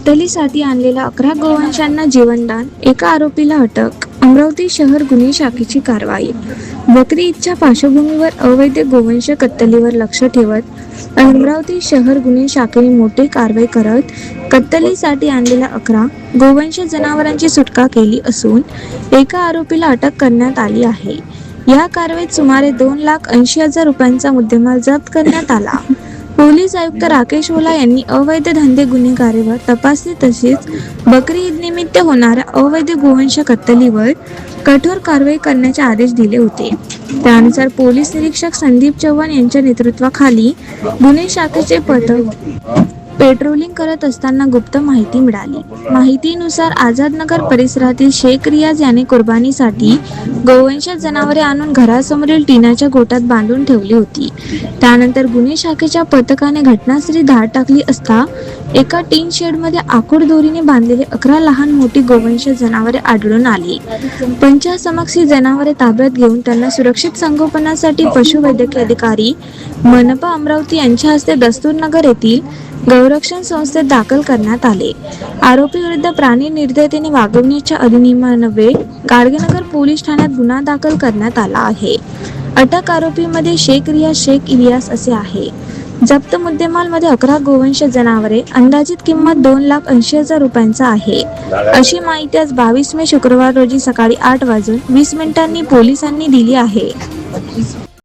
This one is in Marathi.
कत्तलीसाठी आणलेल्या 11 गोवंशांना जीवनदान, एका आरोपीला अटक. अमरावती शहर गुन्हे शाखेची कारवाई. बकरी ईदच्या पार्श्वभूमीवर अवैध गोवंश कत्तलीवर लक्ष ठेवत अमरावती शहर गुन्हे शाखेने मोठी कारवाई करत कत्तलीसाठी आणलेल्या 11 गोवंश जनावरांची सुटका केली असून एका आरोपीला अटक करण्यात आली आहे. या कारवाईत सुमारे 2,80,000 रुपयांचा मुद्देमाल जप्त करण्यात आला. पोलीस आयुक्त राकेश ओला यांनी अवैध धंदे गुन्हेगारीवर तपासणी तसेच बकरी ईद निमित्त होणाऱ्या अवैध गोवंश कत्तलीवर कठोर कारवाई करण्याचे आदेश दिले होते. त्यानुसार पोलीस निरीक्षक संदीप चव्हाण यांच्या नेतृत्वाखाली गुन्हे शाखेचे पथक पेट्रोलिंग करत असताना गुप्त माहिती मिळाली. माहितीनुसार आझादनगर परिसरातील शेख रियाज याने कुर्बानीसाठी गोवंश जनावरे आणून घरासमोरील टिनाच्या गोठ्यात बांधून ठेवली होती. त्यानंतर गुन्हे शाखेच्या पथकाने घटनास्थळी धाड टाकली असता एका टीन शेडमध्ये आखूड दोरीने बांधलेले 11 लहान मोठी गोवंश जनावरे आढळून आली. पंचासमक्ष ही जनावरे ताब्यात घेऊन त्यांना सुरक्षित संगोपनासाठी पशुवैद्यकीय अधिकारी मनपा अमरावती यांच्या हस्ते दस्तूरनगर येथील गौरक्षण संस्थेत दाखल करण्यात आले. आरोपी विरुद्ध प्राणी निर्दयतेने वागवण्याच्या अधिनियमान्वये गाडगेनगर पोलीस ठाण्यात गुन्हा दाखल करण्यात आला आहे. अटक आरोपीमध्ये शेख रियाज शेख इलियास असे आहे. जप्त मुद्देमाल मध्ये 11 गोवंश जनावरे अंदाजित किंमत 2,80,000 रुपयांचा आहे, अशी माहिती आज 22 मे शुक्रवार रोजी सकाळी 8:20 पोलिसांनी दिली आहे.